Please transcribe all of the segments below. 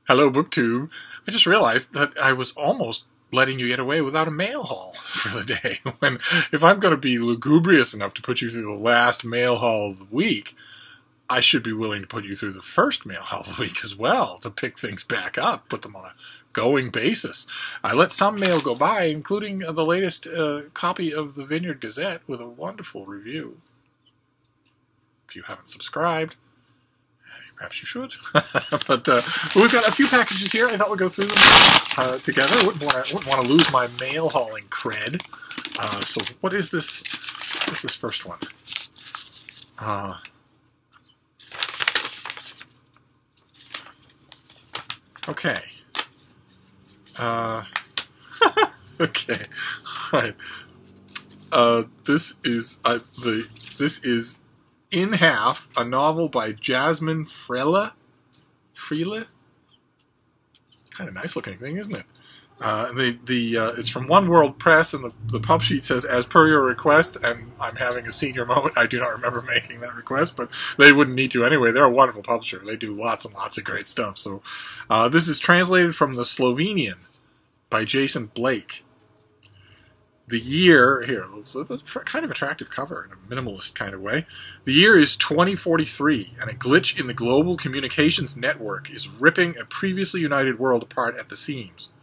Hello, BookTube. I just realized that I was almost letting you get away without a mail haul for the day. If I'm going to be lugubrious enough to put you through the last mail haul of the week, I should be willing to put you through the first mail haul of the week as well, to pick things back up, put them on a going basis. I let some mail go by, including the latest copy of the Vineyard Gazette with a wonderful review. If you haven't subscribed, perhaps you should. But we've got a few packages here. I thought we'd go through them together. Wouldn't want to lose my mail hauling cred. So what is this? What's this first one? Okay. Okay. All right. This is In Half, a novel by Jasmine Freile. Kind of nice looking thing, isn't it? It's from One World Press, and the pub sheet says, "As per your request," and I'm having a senior moment. I do not remember making that request, but they wouldn't need to anyway. They're a wonderful publisher. They do lots and lots of great stuff. So this is translated from the Slovenian by Jason Blake. The year, here, that's a kind of attractive cover in a minimalist kind of way. The year is 2043, and a glitch in the global communications network is ripping a previously united world apart at the seams.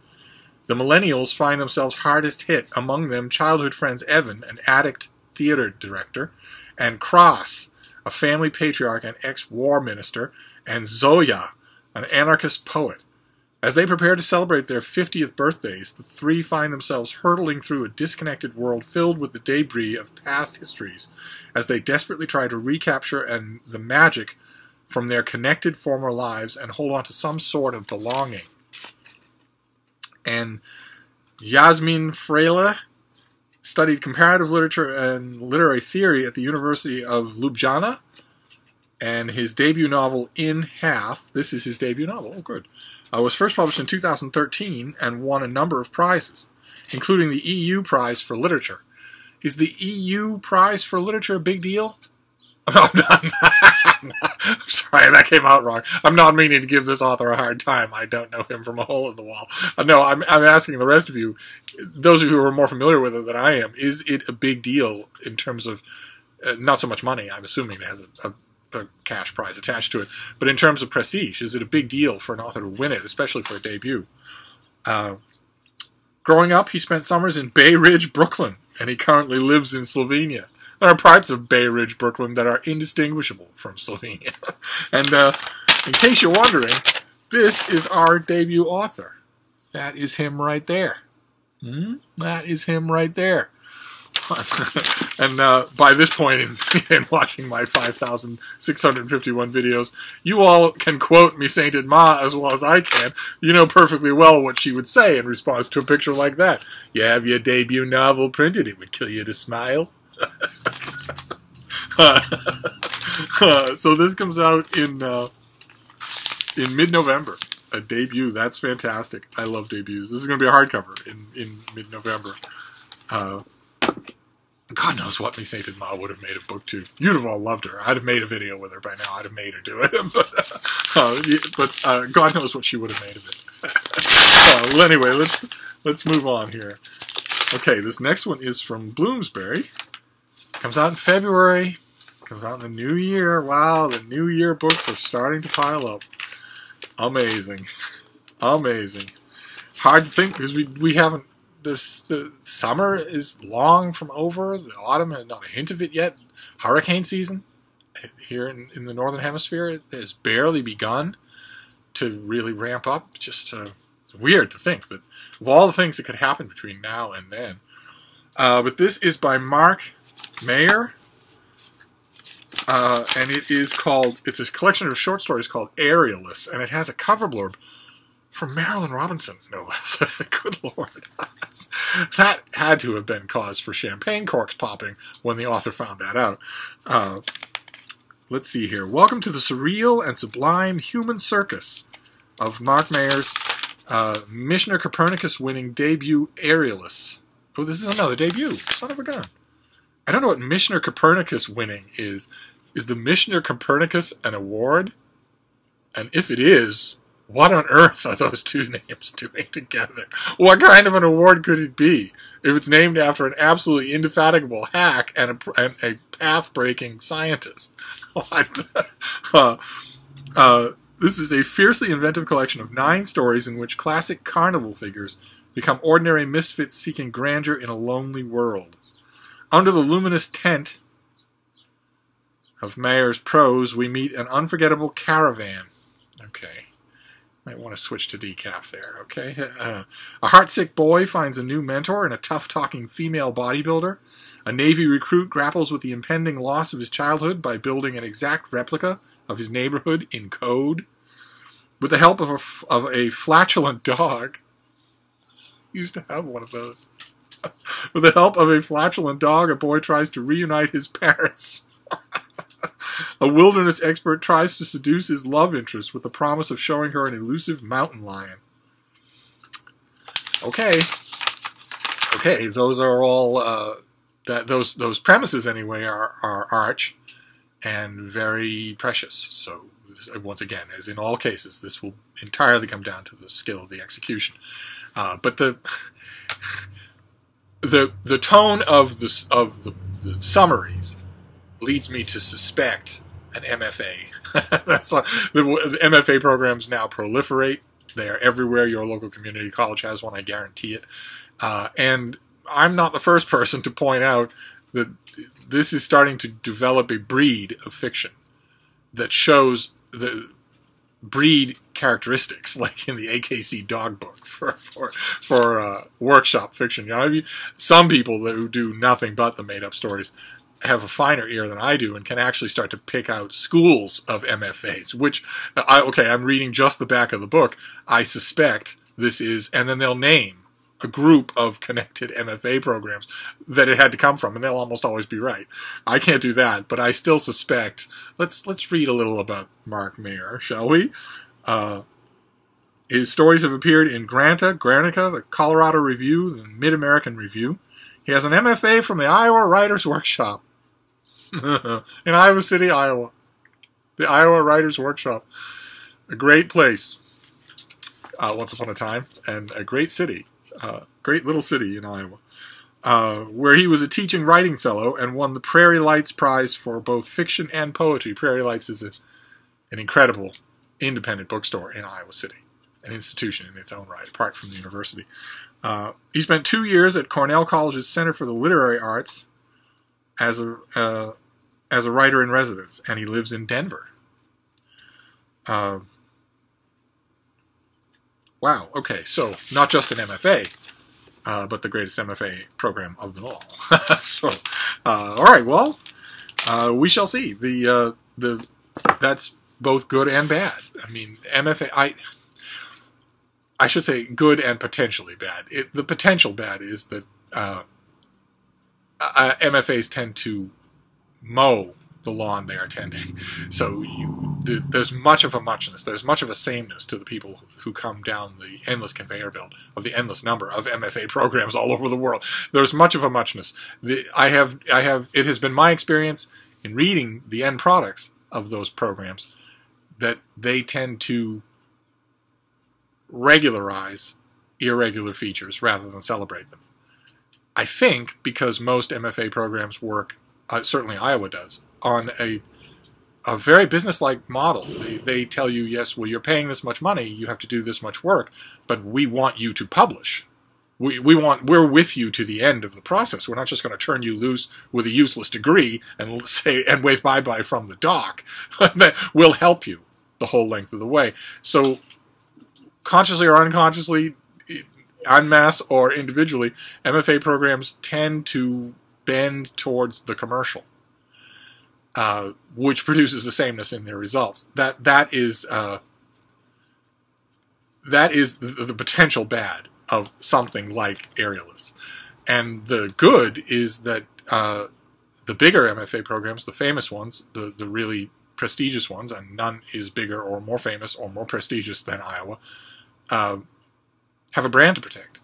The millennials find themselves hardest hit, among them childhood friends Evan, an addict theater director, and Cross, a family patriarch and ex-war minister, and Zoya, an anarchist poet. As they prepare to celebrate their 50th birthdays, the three find themselves hurtling through a disconnected world filled with the debris of past histories, as they desperately try to recapture the magic from their connected former lives and hold on to some sort of belonging. And Jasmine Freile studied comparative literature and literary theory at the University of Ljubljana, and his debut novel, In Half, this is his debut novel, oh good, was first published in 2013 and won a number of prizes, including the EU Prize for Literature. Is the EU Prize for Literature a big deal? I'm sorry, that came out wrong. I'm not meaning to give this author a hard time. I don't know him from a hole in the wall. No, I'm asking the rest of you, those of you who are more familiar with it than I am, is it a big deal in terms of, not so much money, I'm assuming it has a cash prize attached to it, but in terms of prestige, is it a big deal for an author to win it, especially for a debut? Growing up, he spent summers in Bay Ridge, Brooklyn, and he currently lives in Slovenia. There are parts of Bay Ridge, Brooklyn that are indistinguishable from Slovenia. And in case you're wondering, this is our debut author. That is him right there. That is him right there. And by this point in watching my 5,651 videos, you all can quote me Sainted Ma as well as I can. You know perfectly well what she would say in response to a picture like that. You have your debut novel printed, it would kill you to smile. So this comes out in mid-November. A debut, that's fantastic. I love debuts. This is going to be a hardcover in mid-November. God knows what me Sainted Ma would have made a book to. You'd have all loved her. I'd have made a video with her by now. I'd have made her do it. but God knows what she would have made of it. Well, anyway, let's move on here. Okay, this next one is from Bloomsbury. Comes out in February. Comes out in the new year. Wow, the new year books are starting to pile up. Amazing. Amazing. Hard to think because we haven't. The summer is long from over. The autumn has not a hint of it yet. Hurricane season here in the Northern Hemisphere has barely begun to really ramp up. Just it's weird to think that of all the things that could happen between now and then. But this is by Mark Mayer. And it's a collection of short stories called Aerialists, and it has a cover blurb from Marilyn Robinson, no less. Good Lord. That had to have been cause for champagne corks popping when the author found that out. Let's see here. Welcome to the surreal and sublime human circus of Mark Mayer's Mishner Copernicus winning debut Aerialists. Oh, this is another debut. Son of a gun. I don't know what Mishner Copernicus winning is. Is the Mishner Copernicus an award? And if it is, What on earth are those two names doing together? What kind of an award could it be if it's named after an absolutely indefatigable hack and a path-breaking scientist? This is a fiercely inventive collection of 9 stories in which classic carnival figures become ordinary misfits seeking grandeur in a lonely world. Under the luminous tent of Mayer's prose, we meet an unforgettable caravan. Okay. Might want to switch to decaf there, okay? A heartsick boy finds a new mentor in a tough-talking female bodybuilder. A Navy recruit grapples with the impending loss of his childhood by building an exact replica of his neighborhood in code. With the help of a flatulent dog. Used to have one of those. With the help of a flatulent dog, a boy tries to reunite his parents. A wilderness expert tries to seduce his love interest with the promise of showing her an elusive mountain lion. Okay, those are all those premises anyway are arch and very precious. So once again, as in all cases, this will entirely come down to the skill of the execution. But the tone of the summaries leads me to suspect an MFA. The MFA programs now proliferate. They are everywhere. Your local community college has one, I guarantee it. And I'm not the first person to point out that this is starting to develop a breed of fiction that shows the breed characteristics, like in the AKC dog book for workshop fiction. You know, some people who do nothing but the made-up stories have a finer ear than I do and can actually start to pick out schools of MFAs, which, I'm reading just the back of the book. I suspect this is, and then they'll name a group of connected MFA programs that it had to come from, and they'll almost always be right. I can't do that, but I still suspect. Let's read a little about Mark Mayer, shall we? His stories have appeared in Granica, the Colorado Review, the Mid-American Review. He has an MFA from the Iowa Writers Workshop in Iowa City, Iowa. The Iowa Writers Workshop. A great place once upon a time, and a great city. Great little city in Iowa. Where he was a teaching writing fellow and won the Prairie Lights Prize for both fiction and poetry. Prairie Lights is an incredible independent bookstore in Iowa City. An institution in its own right, apart from the university. He spent 2 years at Cornell College's Center for the Literary Arts as a writer in residence, and he lives in Denver. Wow, okay, so not just an MFA, but the greatest MFA program of them all. So, all right, well, we shall see. That's both good and bad. I mean, MFA, I should say good and potentially bad. The potential bad is that MFAs tend to mow the lawn they are tending. So there's much of a muchness, there's much of a sameness to the people who come down the endless conveyor belt of the endless number of MFA programs all over the world. There's much of a muchness. It has been my experience in reading the end products of those programs that they tend to regularize irregular features rather than celebrate them. I think because most MFA programs work, certainly Iowa does, on a very business-like model. They tell you, yes, well, you're paying this much money, you have to do this much work, but we want you to publish. We're with you to the end of the process. We're not just going to turn you loose with a useless degree and wave bye-bye from the dock. We'll help you the whole length of the way. So, consciously or unconsciously, en masse or individually, MFA programs tend to bend towards the commercial, which produces the sameness in their results. That is the potential bad of something like Aerialists. And the good is that the bigger MFA programs, the famous ones, the really prestigious ones, and none is bigger or more famous or more prestigious than Iowa, have a brand to protect.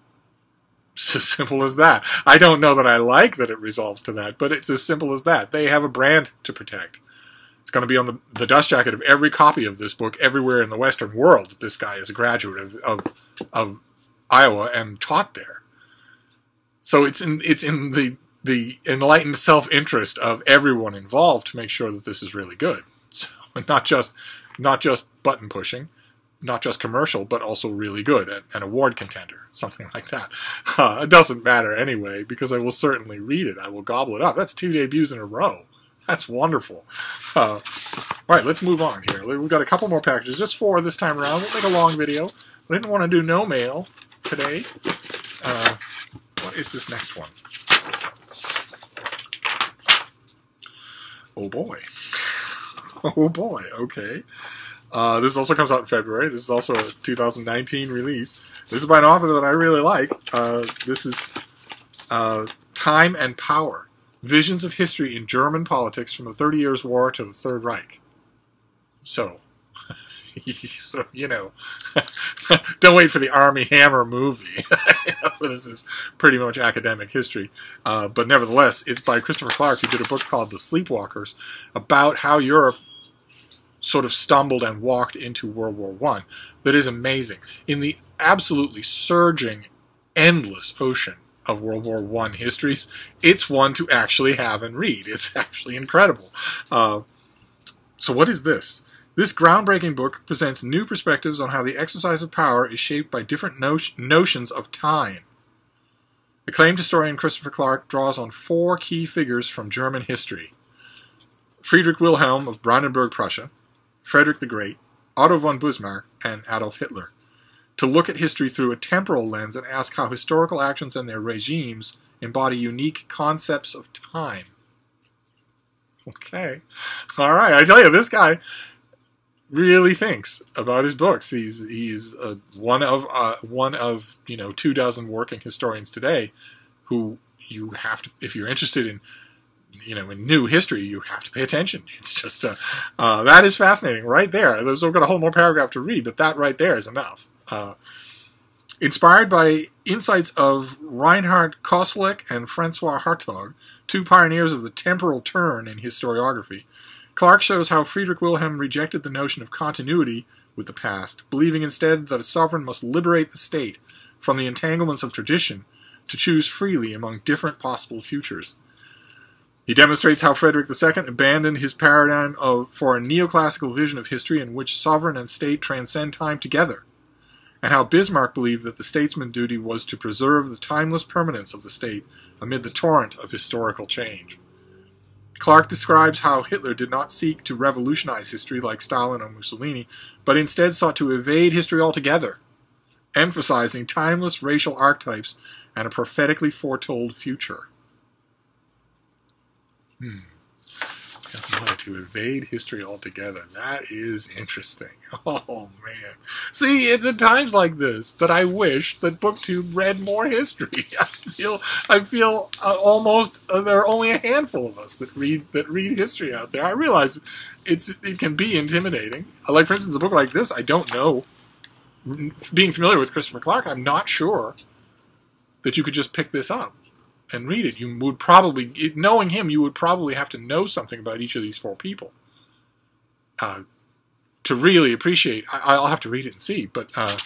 It's as simple as that. I don't know that I like that it resolves to that, but it's as simple as that. They have a brand to protect. It's going to be on the dust jacket of every copy of this book everywhere in the Western world. This guy is a graduate of Iowa and taught there. So it's in the enlightened self-interest of everyone involved to make sure that this is really good. So not just button pushing, not just commercial, but also really good, an award contender, something like that. It doesn't matter anyway, because I will certainly read it. I will gobble it up. That's 2 debuts in a row. That's wonderful. All right, let's move on here. We've got a couple more packages, just 4 this time around. We'll make a long video. I didn't want to do no mail today. What is this next one? Oh boy. Oh boy, okay. This also comes out in February. This is also a 2019 release. This is by an author that I really like. This is Time and Power. Visions of History in German Politics from the 30 Years' War to the Third Reich. So you know, don't wait for the Army Hammer movie. This is pretty much academic history. But nevertheless, it's by Christopher Clark, who did a book called The Sleepwalkers, about how Europe sort of stumbled and walked into World War I. That is amazing. In the absolutely surging, endless ocean of World War I histories, it's one to actually have and read. It's actually incredible. So what is this? This groundbreaking book presents new perspectives on how the exercise of power is shaped by different notions of time. Acclaimed historian Christopher Clark draws on 4 key figures from German history: Friedrich Wilhelm of Brandenburg, Prussia, Frederick the Great, Otto von Bismarck, and Adolf Hitler, to look at history through a temporal lens and ask how historical actions and their regimes embody unique concepts of time. Okay. All right, I tell you, this guy really thinks about his books. He's one of 24 working historians today who you have to, if you're interested in in new history, you have to pay attention. It's just that is fascinating right there. I've got a whole more paragraph to read, but that right there is enough. Inspired by insights of Reinhard Koselleck and Francois Hartog, 2 pioneers of the temporal turn in historiography, Clark shows how Friedrich Wilhelm rejected the notion of continuity with the past, believing instead that a sovereign must liberate the state from the entanglements of tradition to choose freely among different possible futures. He demonstrates how Frederick II abandoned his paradigm for a neoclassical vision of history in which sovereign and state transcend time together, and how Bismarck believed that the statesman's duty was to preserve the timeless permanence of the state amid the torrent of historical change. Clark describes how Hitler did not seek to revolutionize history like Stalin or Mussolini, but instead sought to evade history altogether, emphasizing timeless racial archetypes and a prophetically foretold future. To evade history altogether. That is interesting. Oh, man. See, it's at times like this that I wish that BookTube read more history. I feel almost there are only a handful of us that read history out there. I realize it can be intimidating. Like, for instance, a book like this, I don't know. Being familiar with Christopher Clark, I'm not sure that you could just pick this up and read it. You would probably, knowing him, you would probably have to know something about each of these 4 people to really appreciate. I'll have to read it and see, but I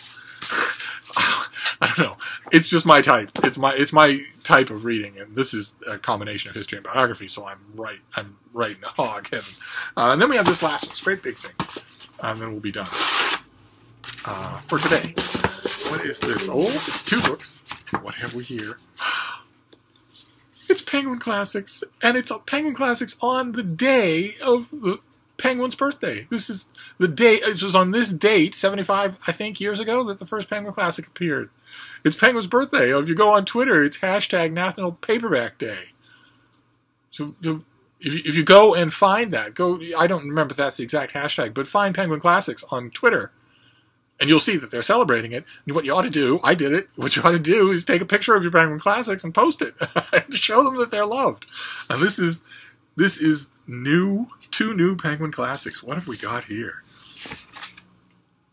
don't know. It's just my type. It's my type of reading, and this is a combination of history and biography. So I'm right in the hog heaven. And then we have this last one, this great big thing, and then we'll be done for today. What is this? Oh, it's 2 books. What have we here? It's Penguin Classics, and it's Penguin Classics on the day of the Penguin's birthday. This is the day. It was on this date, 75, I think, years ago, that the first Penguin Classic appeared. It's Penguin's birthday. If you go on Twitter, it's hashtag National Paperback Day. So if you go and find that, I don't remember if that's the exact hashtag, but find Penguin Classics on Twitter, and you'll see that they're celebrating it. And what you ought to do, I did it, what you ought to do is take a picture of your Penguin Classics and post it to show them that they're loved. And this is 2 new Penguin Classics. What have we got here?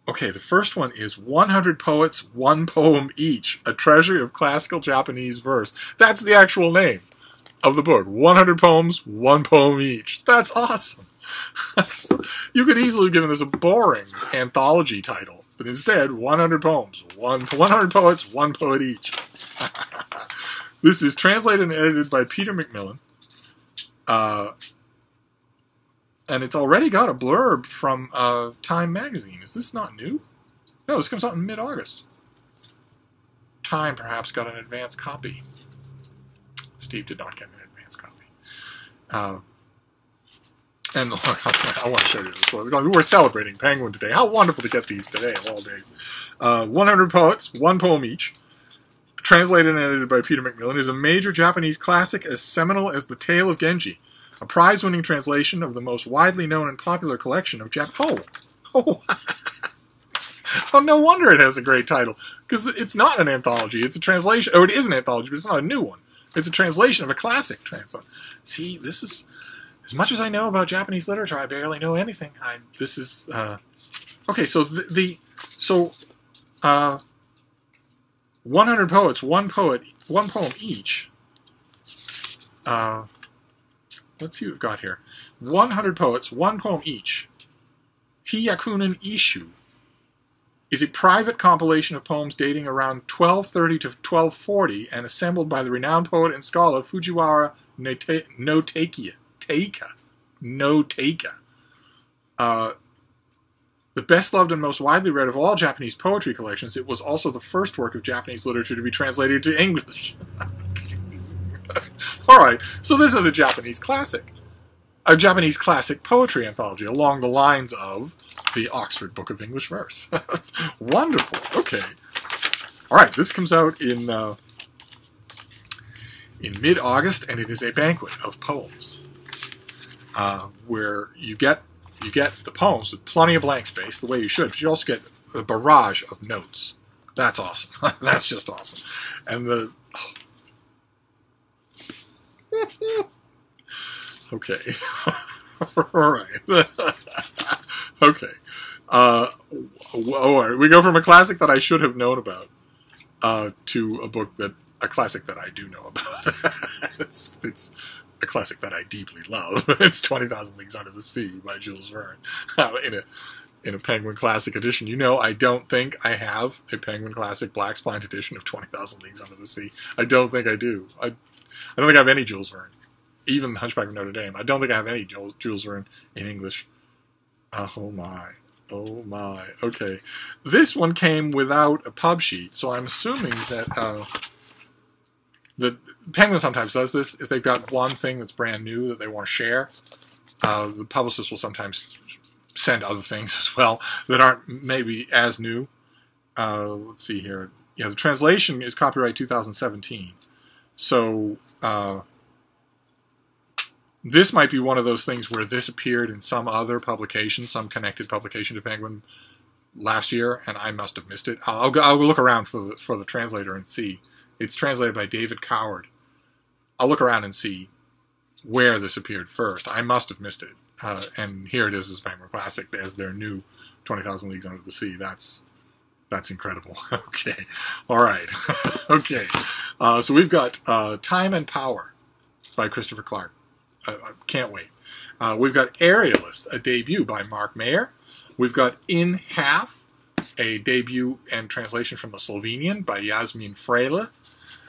Okay, the first one is 100 Poets, 1 Poem Each, a treasury of classical Japanese verse. That's the actual name of the book. 100 poems, 1 poem each. That's awesome. You could easily have given this a boring anthology title, but instead, 100 poems, 100 poets, one poet each. This is translated and edited by Peter Macmillan, and it's already got a blurb from Time magazine. Is this not new? No, this comes out in mid-August. Time perhaps got an advance copy. Steve did not get an advance copy. And I want to show you this one. We're celebrating Penguin today. How wonderful to get these today of all days. 100 poets, one poem each. Translated and edited by Peter Macmillan, is a major Japanese classic as seminal as The Tale of Genji, a prize-winning translation of the most widely known and popular collection of Oh, no wonder it has a great title. Because it's not an anthology. It's a translation. Or it is an anthology, but it's not a new one. It's a translation of a classic translation. See, this is... As much as I know about Japanese literature, I barely know anything. This is... Okay, so 100 poets, one poem each. Let's see what we've got here. 100 poets, one poem each. Hyakunin Ishu is a private compilation of poems dating around 1230 to 1240 and assembled by the renowned poet and scholar Fujiwara no Teika. The best-loved and most widely read of all Japanese poetry collections, it was also the first work of Japanese literature to be translated to English. Alright, so this is a Japanese classic. A Japanese classic poetry anthology along the lines of the Oxford Book of English Verse. Wonderful. Okay. Alright, this comes out in mid-August, and it is a banquet of poems. Where you get the poems with plenty of blank space, the way you should, but you also get a barrage of notes. That's awesome. That's just awesome. And okay. Alright. Okay. We go from a classic that I should have known about to a classic that I do know about. It's a classic that I deeply love. It's 20,000 Leagues Under the Sea by Jules Verne. In a Penguin Classic edition. You know, I don't think I have a Penguin Classic Black Splined edition of 20,000 Leagues Under the Sea. I don't think I do. I don't think I have any Jules Verne. Even Hunchback of Notre Dame. I don't think I have any Jules Verne in English. Oh my. Oh my. Okay. This one came without a pub sheet, so I'm assuming that the Penguin sometimes does this. If they've got one thing that's brand new that they want to share, the publicist will sometimes send other things as well that aren't maybe as new. Let's see here. Yeah, the translation is copyright 2017. So this might be one of those things where this appeared in some other publication, some connected publication to Penguin last year, and I must have missed it. I'll go look around for the translator and see. It's translated by David Coward. I'll look around and see where this appeared first. I must have missed it. And here it is as Penguin Classic as their new 20,000 Leagues Under the Sea. That's incredible. Okay. All right. Okay. So we've got Time and Power by Christopher Clark. I can't wait. We've got Aerialists, a debut by Mark Mayer. We've got In Half, a debut and translation from the Slovenian by Yasmin Frele.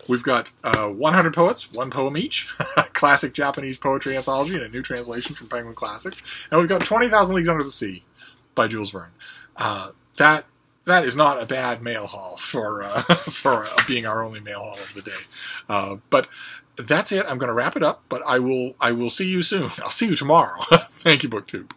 We've got 100 Poets, one poem each, classic Japanese poetry anthology, and a new translation from Penguin Classics. And we've got 20,000 Leagues Under the Sea by Jules Verne. That is not a bad mail haul for being our only mail haul of the day. But that's it. I'm going to wrap it up, but I will see you soon. I'll see you tomorrow. Thank you, BookTube.